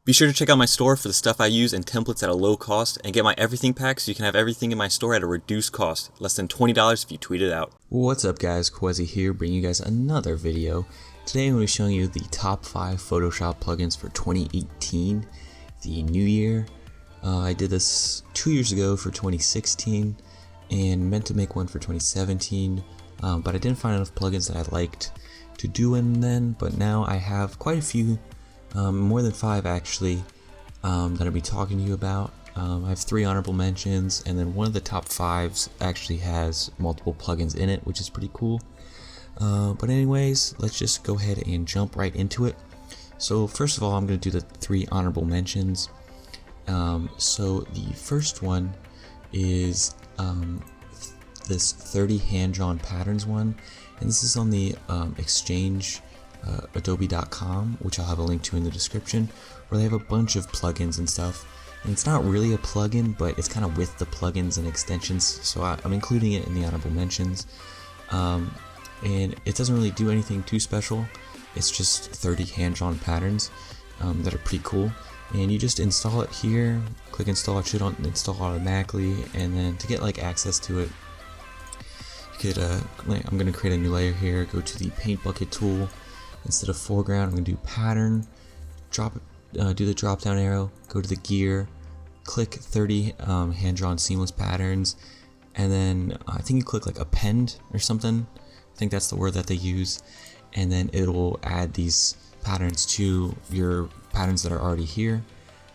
Be sure to check out my store for the stuff I use and templates at a low cost, and get my everything pack so you can have everything in my store at a reduced cost, less than $20 if you tweet it out. What's up guys, Qehzy here, bringing you guys another video. Today I'm going to be showing you the top 5 Photoshop plugins for 2018, the new year. I did this 2 years ago for 2016 and meant to make one for 2017, but I didn't find enough plugins that I liked to do one then, but now I have quite a few, more than 5 actually, that I'll be talking to you about. I have 3 honorable mentions, and then one of the top 5s actually has multiple plugins in it, which is pretty cool. But anyways, let's just go ahead and jump right into it. So first of all, I'm going to do the 3 honorable mentions. So the first one is this 30 hand-drawn patterns one, and this is on the exchange adobe.com, which I'll have a link to in the description, where they have a bunch of plugins and stuff. And it's not really a plugin, but it's kind of with the plugins and extensions, so I'm including it in the honorable mentions. And it doesn't really do anything too special. It's just 30 hand-drawn patterns that are pretty cool. And you just install it here, click install, it should install automatically, and then to get like access to it, you could, I'm going to create a new layer here, go to the paint bucket tool. Instead of foreground, I'm going to do pattern, do the drop down arrow, go to the gear, click 30 hand-drawn seamless patterns, and then I think you click like append or something. I think that's the word that they use, and then it will add these patterns to your patterns that are already here.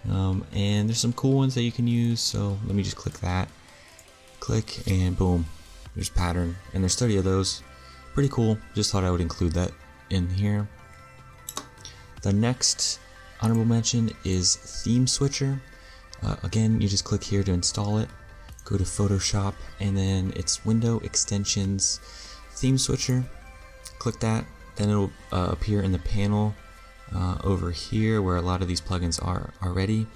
And there's some cool ones that you can use, so let me just click that. Click and boom, there's pattern, and there's 30 of those. Pretty cool, just thought I would include that in here. The next honorable mention is Theme Switcher. Again, you just click here to install it, go to Photoshop, and then it's Window Extensions Theme Switcher. Click that, then it'll appear in the panel over here where a lot of these plugins are already,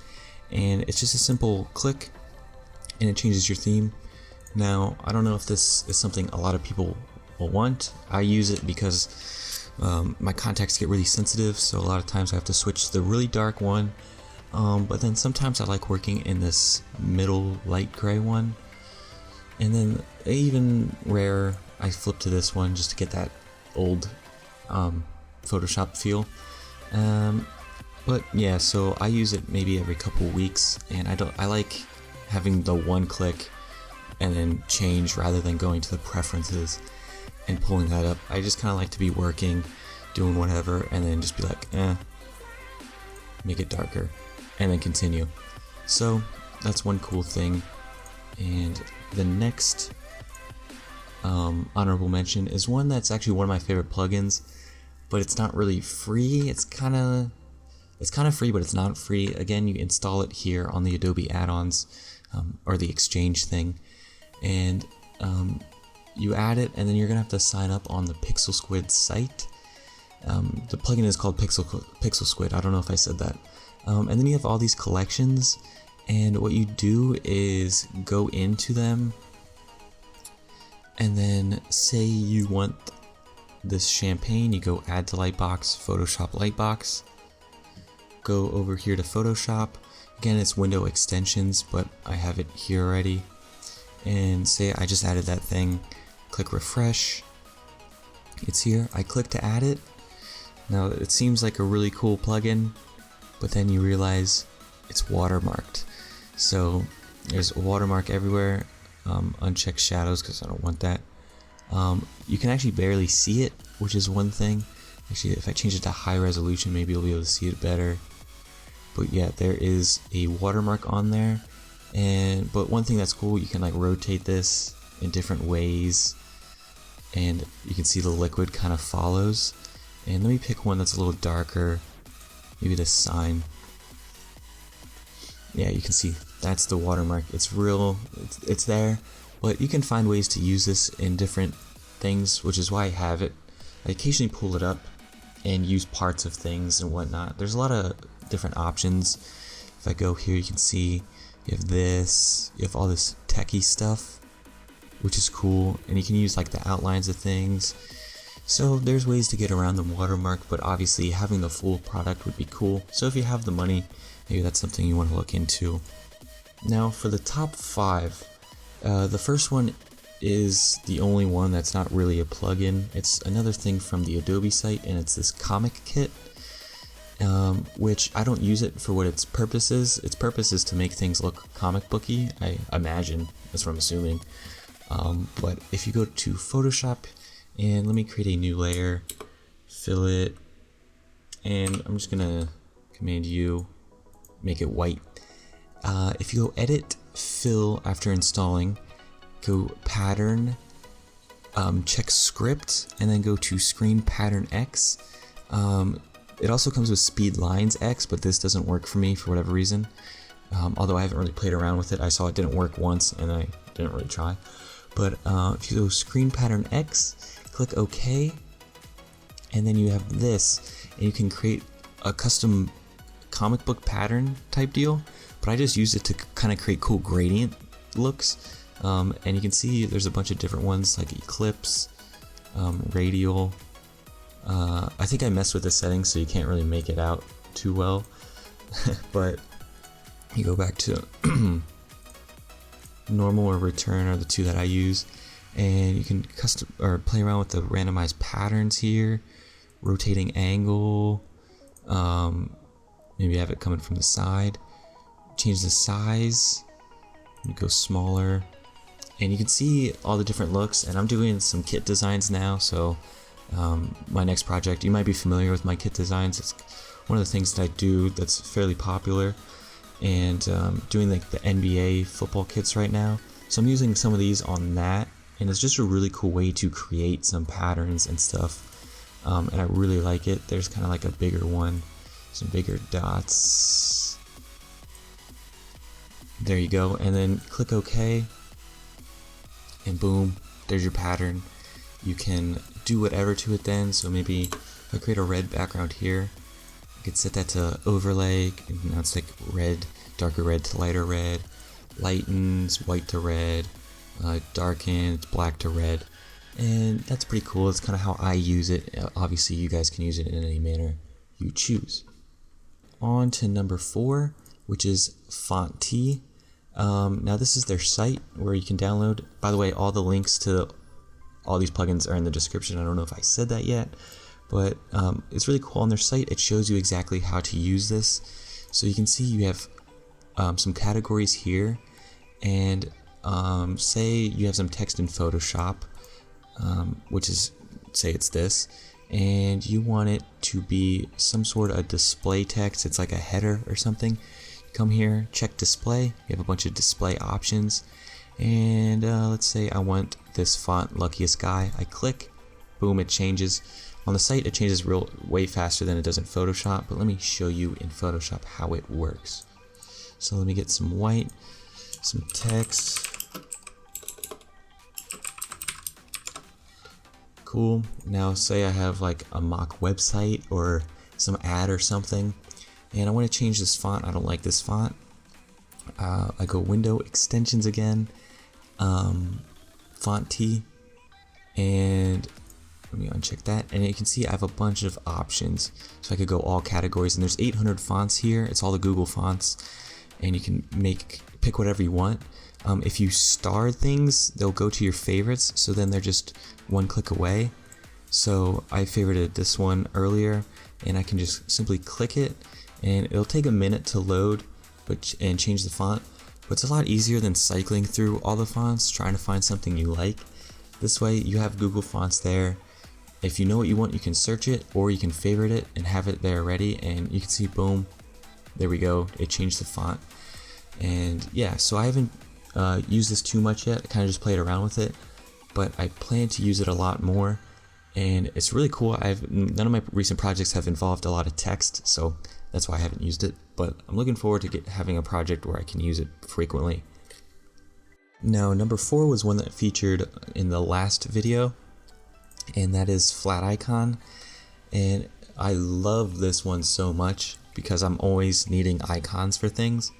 and it's just a simple click and it changes your theme. Now, I don't know if this is something a lot of people will want. I use it because my contacts get really sensitive, so a lot of times I have to switch to the really dark one, but then sometimes I like working in this middle light gray one, and then even rarer I flip to this one just to get that old Photoshop feel. But yeah, so I use it maybe every couple weeks, and I like having the one click and then change rather than going to the preferences and pulling that up. I just kind of like to be working, doing whatever, and then just be like, make it darker, and then continue. So that's one cool thing. And the next honorable mention is one that's actually one of my favorite plugins, but it's not really free. It's kind of free, but it's not free. Again, you install it here on the Adobe add-ons, or the exchange thing, and you add it, and then you're gonna have to sign up on the Pixel Squid site. The plugin is called Pixel Squid. I don't know if I said that. And then you have all these collections, and what you do is go into them, and then say you want this champagne, you go add to Lightbox, Photoshop Lightbox, go over here to Photoshop. Again, it's window extensions, but I have it here already, and say I just added that thing, click refresh, it's here. I click to add it. Now it seems like a really cool plugin, but then you realize it's watermarked. So there's a watermark everywhere. Uncheck shadows because I don't want that. You can actually barely see it, which is one thing. Actually, if I change it to high resolution, maybe you'll be able to see it better. But yeah, there is a watermark on there. But one thing that's cool, you can like rotate this in different ways, and you can see the liquid kind of follows. And let me pick one that's a little darker, maybe this sign. Yeah, you can see that's the watermark. It's real, it's there, but you can find ways to use this in different things, which is why I have it. I occasionally pull it up and use parts of things and whatnot. There's a lot of different options. If I go here, you can see you have this, you have all this techie stuff, which is cool, and you can use like the outlines of things. So there's ways to get around the watermark, but obviously having the full product would be cool. So if you have the money, maybe that's something you want to look into. Now for the top 5, the first one is the only one that's not really a plugin. It's another thing from the Adobe site, and it's this comic kit, which I don't use it for what its purpose is. Its purpose is to make things look comic booky, I imagine. That's what I'm assuming. But if you go to Photoshop, and let me create a new layer, fill it, and I'm just gonna Command U, make it white. If you go Edit, Fill after installing, go Pattern, check Script, and then go to Screen Pattern X. It also comes with Speed Lines X, but this doesn't work for me for whatever reason. Although I haven't really played around with it. I saw it didn't work once, and I didn't really try. But if you go Screen Pattern X, click OK, and then you have this, and you can create a custom comic book pattern type deal. But I just use it to kind of create cool gradient looks. And you can see there's a bunch of different ones like Eclipse, Radial. I think I messed with the settings, so you can't really make it out too well. But you go back to normal or return are the two that I use, and you can custom or play around with the randomized patterns here, rotating angle, maybe have it coming from the side, change the size, go smaller, and you can see all the different looks. And I'm doing some kit designs now, so my next project, you might be familiar with my kit designs. It's one of the things that I do that's fairly popular, and doing like the NBA football kits right now. So I'm using some of these on that, and it's just a really cool way to create some patterns and stuff. And I really like it. There's kind of like a bigger one, some bigger dots. There you go, and then click OK, and boom, there's your pattern. You can do whatever to it then. So maybe if I create a red background here, I could set that to overlay, and now it's like red, darker red to lighter red, lightens, white to red, darkens, black to red, and that's pretty cool. It's kind of how I use it. Obviously you guys can use it in any manner you choose. On to number 4, which is FontT. Now this is their site where you can download. By the way, all the links to all these plugins are in the description. I don't know if I said that yet, but it's really cool on their site. It shows you exactly how to use this. So you can see you have some categories here, and say you have some text in Photoshop, which is, say it's this, and you want it to be some sort of display text. It's like a header or something. Come here, check display. You have a bunch of display options, and let's say I want this font, Luckiest Guy. I click, boom, it changes. On the site it changes way faster than it does in Photoshop, but let me show you in Photoshop how it works. So let me get some white, some text. Cool. Now say I have like a mock website or some ad or something, and I want to change this font. I don't like this font. I go Window, Extensions again, FontT, and let me uncheck that, and you can see I have a bunch of options. So I could go all categories, and there's 800 fonts here. It's all the Google fonts, and you can pick whatever you want. If you star things, they'll go to your favorites, so then they're just one click away. So I favorited this one earlier, and I can just simply click it, and it'll take a minute to load and change the font, but it's a lot easier than cycling through all the fonts trying to find something you like. This way you have Google fonts there. If you know what you want, you can search it, or you can favorite it and have it there ready, and you can see, boom, there we go, it changed the font. And yeah, so I haven't used this too much yet. I kind of just played around with it, but I plan to use it a lot more, and it's really cool. None of my recent projects have involved a lot of text, so that's why I haven't used it, but I'm looking forward to having a project where I can use it frequently. Now, number 4 was one that featured in the last video, and that is Flat Icon. And I love this one so much because I'm always needing icons for things.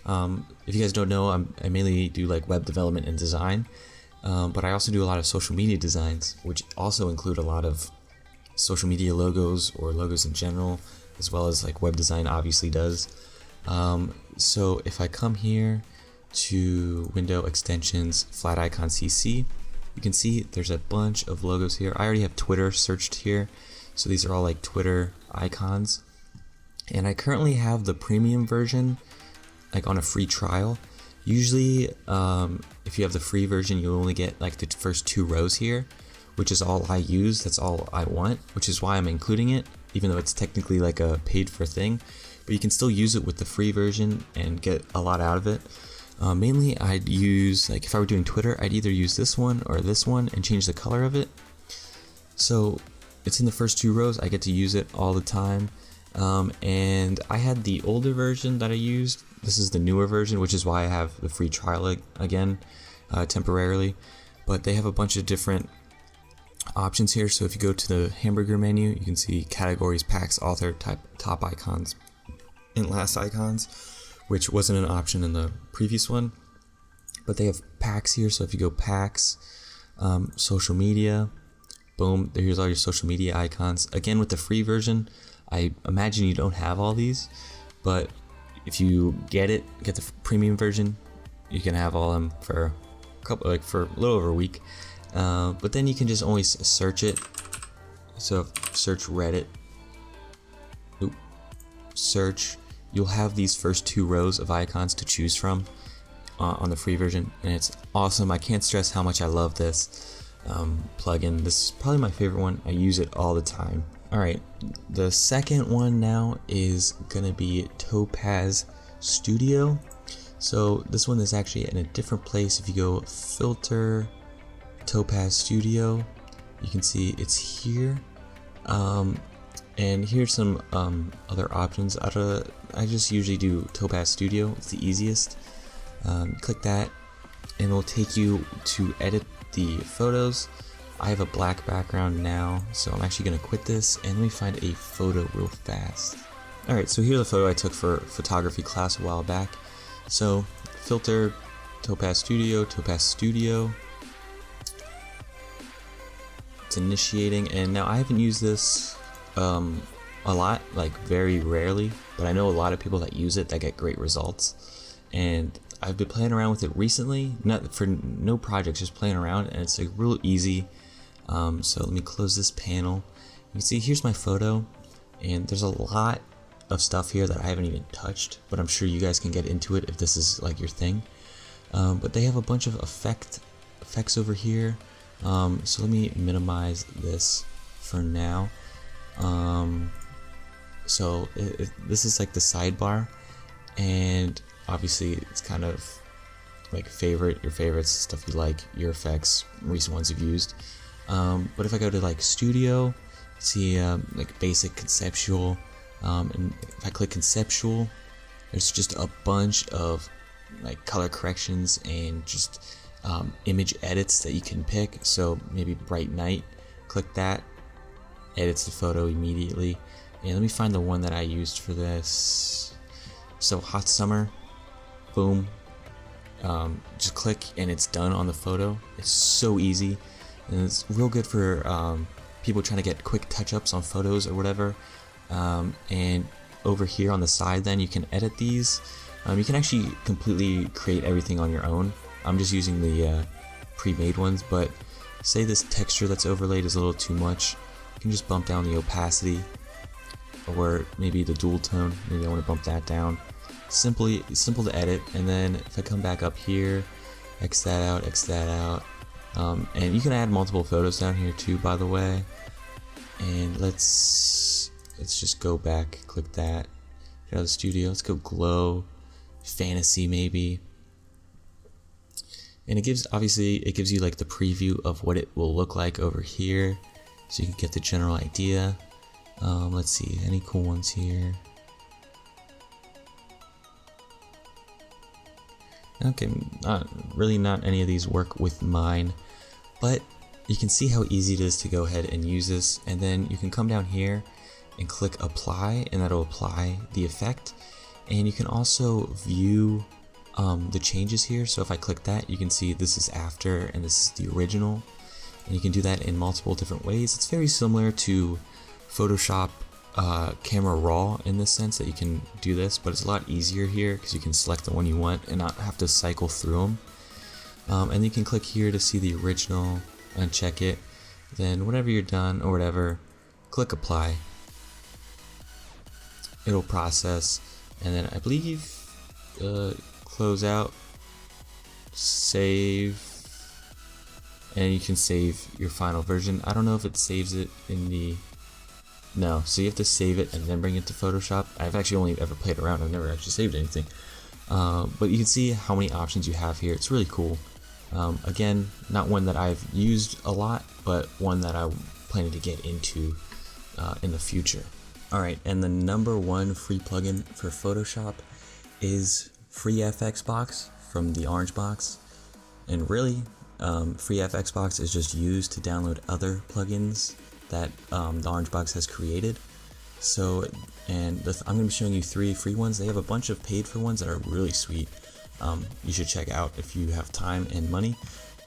If you guys don't know, I mainly do like web development and design, but I also do a lot of social media designs, which also include a lot of social media logos or logos in general, as well as like web design obviously does. So if I come here to Window Extensions, Flat Icon CC, you can see there's a bunch of logos here. I already have Twitter searched here, so these are all like Twitter icons. And I currently have the premium version like on a free trial. Usually if you have the free version, you only get like the first 2 rows here, which is all I use, that's all I want, which is why I'm including it, even though it's technically like a paid for thing. But you can still use it with the free version and get a lot out of it. Mainly I'd use, like if I were doing Twitter, I'd either use this one or this one and change the color of it. So it's in the first 2 rows, I get to use it all the time. And I had the older version that I used. This is the newer version, which is why I have the free trial again, temporarily. But they have a bunch of different options here. So if you go to the hamburger menu, you can see categories, packs, author, type, top icons, and last icons, which wasn't an option in the previous one. But they have packs here. So if you go packs, social media, boom, here's all your social media icons. Again, with the free version, I imagine you don't have all these, but if you get the premium version, you can have all of them for a couple, like for a little over a week. But then you can just always search it. So search Reddit, search, you'll have these first 2 rows of icons to choose from on the free version, and it's awesome. I can't stress how much I love this plugin. This is probably my favorite one. I use it all the time. Alright, the second one now is gonna be Topaz Studio. So this one is actually in a different place. If you go filter, Topaz Studio, you can see it's here. And here's some other options. I just usually do Topaz Studio, it's the easiest. Click that and it'll take you to edit the photos. I have a black background now, so I'm actually going to quit this and let me find a photo real fast. Alright, so here's a photo I took for photography class a while back. So filter, Topaz Studio, it's initiating, and now I haven't used this a lot, like very rarely, but I know a lot of people that use it that get great results. And I've been playing around with it recently, not for no projects, just playing around, and it's like real easy. So let me close this panel. You can see here's my photo, and there's a lot of stuff here that I haven't even touched, but I'm sure you guys can get into it if this is like your thing. But they have a bunch of effects over here. So let me minimize this for now. So this is like the sidebar, and obviously it's kind of like your favorites, stuff you like, your effects, recent ones you've used. But if I go to like studio, see like basic, conceptual, and if I click conceptual, there's just a bunch of like color corrections and just image edits that you can pick. So maybe bright night, click that, edits the photo immediately. And let me find the one that I used for this. So hot summer, boom, just click and it's done on the photo. It's so easy, and it's real good for people trying to get quick touch-ups on photos or whatever. And over here on the side, then you can edit these. You can actually completely create everything on your own. I'm just using the pre-made ones, but say this texture that's overlaid is a little too much, you can just bump down the opacity, or maybe the dual tone, maybe I want to bump that down. Simple to edit. And then if I come back up here, X that out, and you can add multiple photos down here too, by the way. And let's just go back, click that, get out of the studio, let's go glow, fantasy maybe. And it gives you like the preview of what it will look like over here, so you can get the general idea. Let's see, any cool ones here? Okay, not any of these work with mine, but you can see how easy it is to go ahead and use this. And then you can come down here and click apply, and that'll apply the effect. And you can also view the changes here. So if I click that, you can see this is after and this is the original. and you can do that in multiple different ways. It's very similar to Photoshop Camera Raw in the sense that you can do this, but it's a lot easier here because you can select the one you want and not have to cycle through them. And you can click here to see the original, uncheck it, then whenever you're done or whatever, click apply. It'll process, and then I believe close out, save, and you can save your final version. I don't know if it saves it in the... No, so you have to save it and then bring it to Photoshop. I've actually only ever played around, I've never actually saved anything. But you can see how many options you have here. It's really cool. Again, not one that I've used a lot, but one that I'm planning to get into in the future. Alright, and the number one free plugin for Photoshop is FreeFXbox from the orange box. And really, FreeFXbox is just used to download other plugins that the orange box has created. So, and I'm going to be showing you 3 free ones. They have a bunch of paid for ones that are really sweet. You should check out if you have time and money.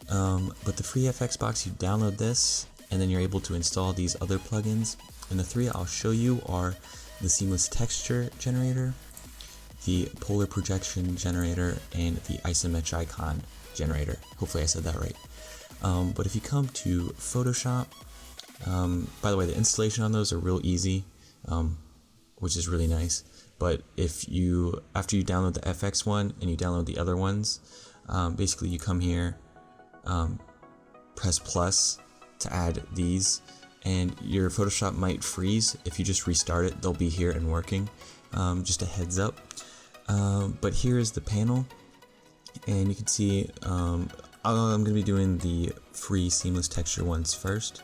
But the FreeFXbox, you download this, and then you're able to install these other plugins. And the 3 I'll show you are the Seamless Texture Generator, the Polar Projection Generator, and the Isometric Icon Generator. Hopefully I said that right. But if you come to Photoshop, by the way, the installation on those are real easy, which is really nice. But if you, after you download the FX one and you download the other ones, basically you come here, press plus to add these, and your Photoshop might freeze. If you just restart it, they'll be here and working. Just a heads up. But here is the panel, and you can see I'm going to be doing the free seamless texture ones first.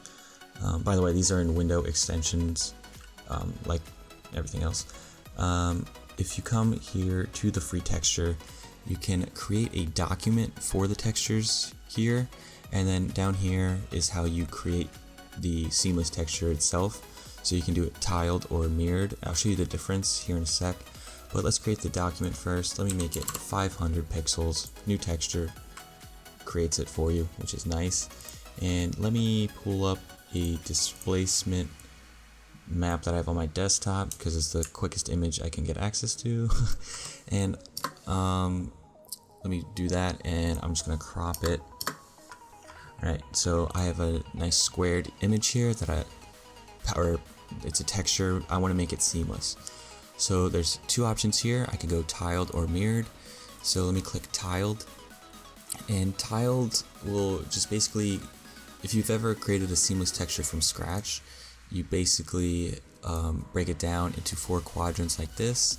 By the way, these are in window extensions, like everything else. If you come here to the free texture, you can create a document for the textures here, and then down here is how you create the seamless texture itself. So you can do it tiled or mirrored. I'll show you the difference here in a sec, but let's create the document first. Let me make it 500 pixels, new texture, creates it for you, which is nice. And let me pull up a displacement map that I have on my desktop because it's the quickest image I can get access to. And let me do that, and I'm just gonna crop it. Alright, so I have a nice squared image here that it's a texture. I want to make it seamless. So there's 2 options here. I can go tiled or mirrored. So let me click tiled, and tiled will just basically, if you've ever created a seamless texture from scratch, you basically break it down into 4 quadrants like this,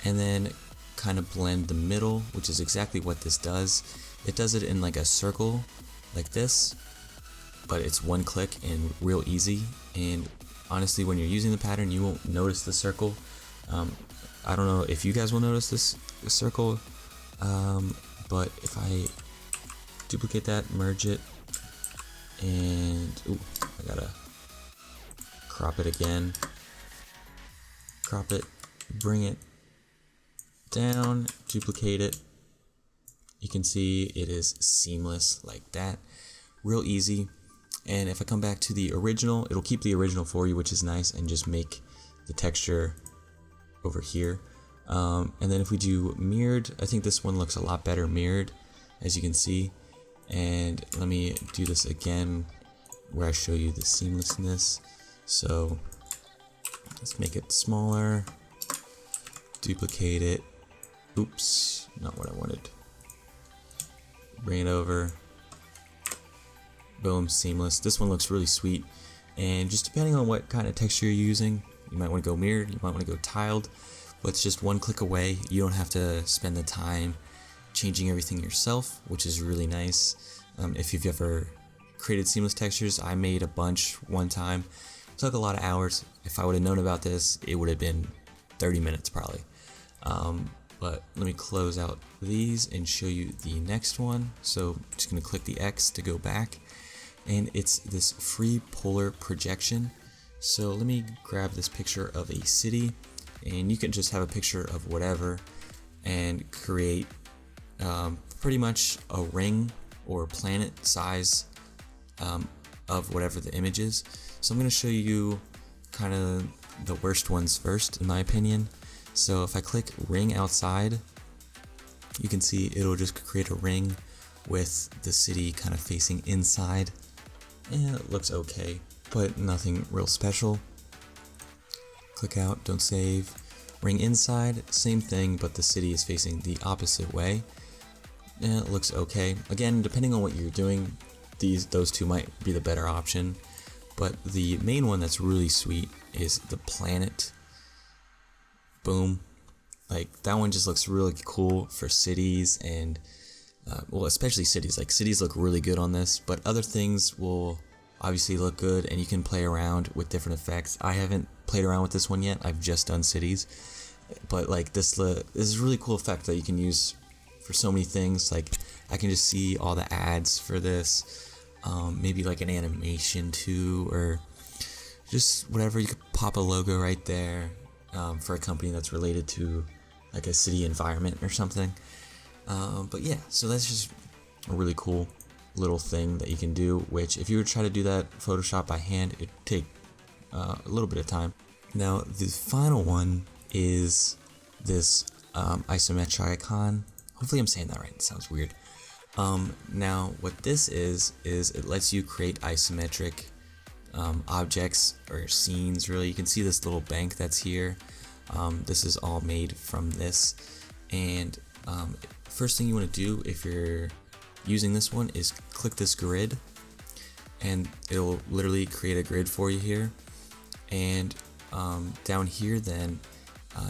and then kind of blend the middle, which is exactly what this does. It does it in like a circle like this, but it's one click and real easy. And honestly, when you're using the pattern, you won't notice the circle. I don't know if you guys will notice this circle, but if I duplicate that, merge it, and I gotta crop it again, crop it, bring it down, duplicate it, you can see it is seamless like that, real easy. And if I come back to the original, it'll keep the original for you, which is nice, and just make the texture over here. And then if we do mirrored, I think this one looks a lot better mirrored, as you can see. And let me do this again where I show you the seamlessness. So let's make it smaller, duplicate it, oops, not what I wanted, bring it over, boom, seamless. This one looks really sweet, and just depending on what kind of texture you're using, you might want to go mirrored, you might want to go tiled, but it's just one click away. You don't have to spend the time changing everything yourself, which is really nice. If you've ever created seamless textures, I made a bunch one time. It took a lot of hours. If I would have known about this, it would have been 30 minutes probably. But let me close out these and show you the next one. So I'm just going to click the X to go back, and it's this free polar projection. So let me grab this picture of a city, and you can just have a picture of whatever and create pretty much a ring or planet size of whatever the image is. So I'm going to show you kind of the worst ones first, in my opinion. So if I click ring outside, you can see it'll just create a ring with the city kind of facing inside. And it looks okay, but nothing real special. Click out, don't save. Ring inside, same thing, but the city is facing the opposite way. And it looks okay. Again, depending on what you're doing, those two might be the better option. But the main one that's really sweet is the planet. Boom. Like, that one just looks really cool for cities and, well, especially cities. Like, cities look really good on this, but other things will obviously look good, and you can play around with different effects. I haven't played around with this one yet. I've just done cities. But, like, this is a really cool effect that you can use for so many things. Like, I can just see all the ads for this. Maybe like an animation too, or just whatever. You could pop a logo right there for a company that's related to like a city environment or something. But yeah, so that's just a really cool little thing that you can do, which if you were to try to do that Photoshop by hand, it'd take a little bit of time. Now the final one is this isometric icon. Hopefully I'm saying that right, it sounds weird. Now what this is it lets you create isometric objects or scenes. Really, you can see this little bank that's here. This is all made from this, and first thing you want to do if you're using this one is click this grid, and it'll literally create a grid for you here. And down here then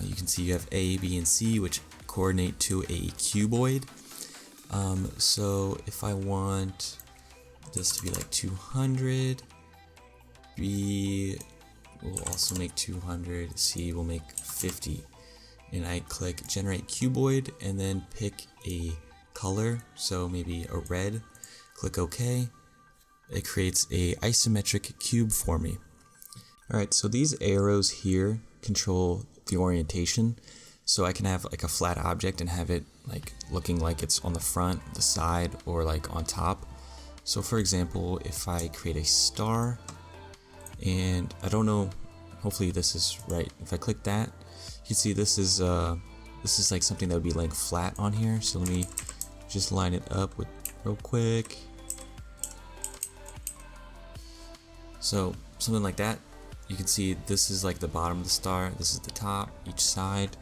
you can see you have A, B, and C, which coordinate to a cuboid. So if I want this to be like 200, B will also make 200, C will make 50, and I click generate cuboid and then pick a color, so maybe a red, click OK. It creates a isometric cube for me. Alright, so these arrows here control the orientation. So I can have like a flat object and have it like looking like it's on the front, the side, or like on top. So for example, if I create a star, and I don't know, hopefully this is right. If I click that, you can see this is like something that would be like flat on here. So let me just line it up with real quick. So something like that. You can see this is like the bottom of the star, this is the top, each side.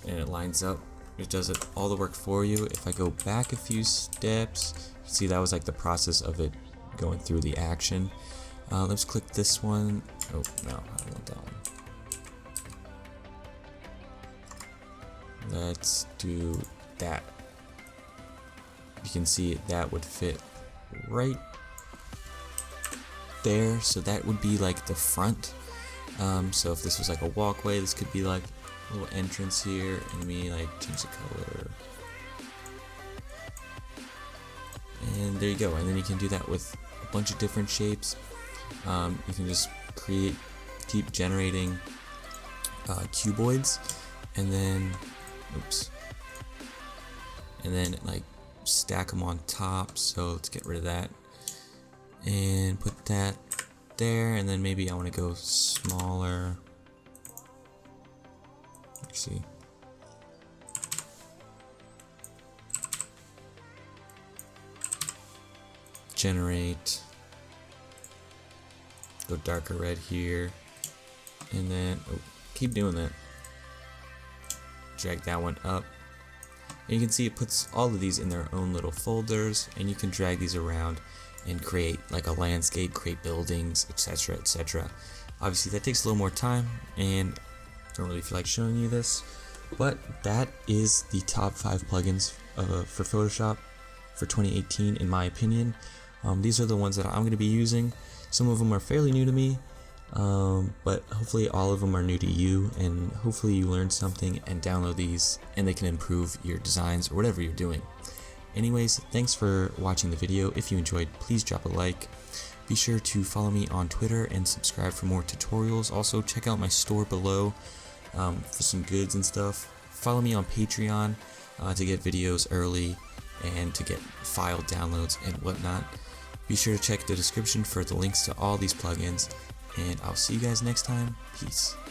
And it lines up. It does it all the work for you. If I go back a few steps, you can see that was like the process of it going through the action. Let's click this one. Oh no, I don't want that one. Let's do that. You can see that would fit right there. So that would be like the front. So if this was like a walkway, this could be like little entrance here, and me like change the color, and there you go. And then you can do that with a bunch of different shapes. You can just keep generating cuboids, and then like stack them on top. So let's get rid of that and put that there, and then maybe I want to go smaller. See, generate, go darker red here, and then keep doing that. Drag that one up, and you can see it puts all of these in their own little folders, and you can drag these around and create like a landscape, create buildings, etc., etc. Obviously that takes a little more time, and don't really feel like showing you this, but that is the top 5 plugins for Photoshop for 2018 in my opinion. These are the ones that I'm going to be using. Some of them are fairly new to me, but hopefully all of them are new to you, and hopefully you learned something and download these and they can improve your designs or whatever you're doing. Anyways, thanks for watching the video. If you enjoyed, please drop a like. Be sure to follow me on Twitter and subscribe for more tutorials. Also check out my store below for some goods and stuff. Follow me on Patreon to get videos early and to get file downloads and whatnot. Be sure to check the description for the links to all these plugins, and I'll see you guys next time. Peace.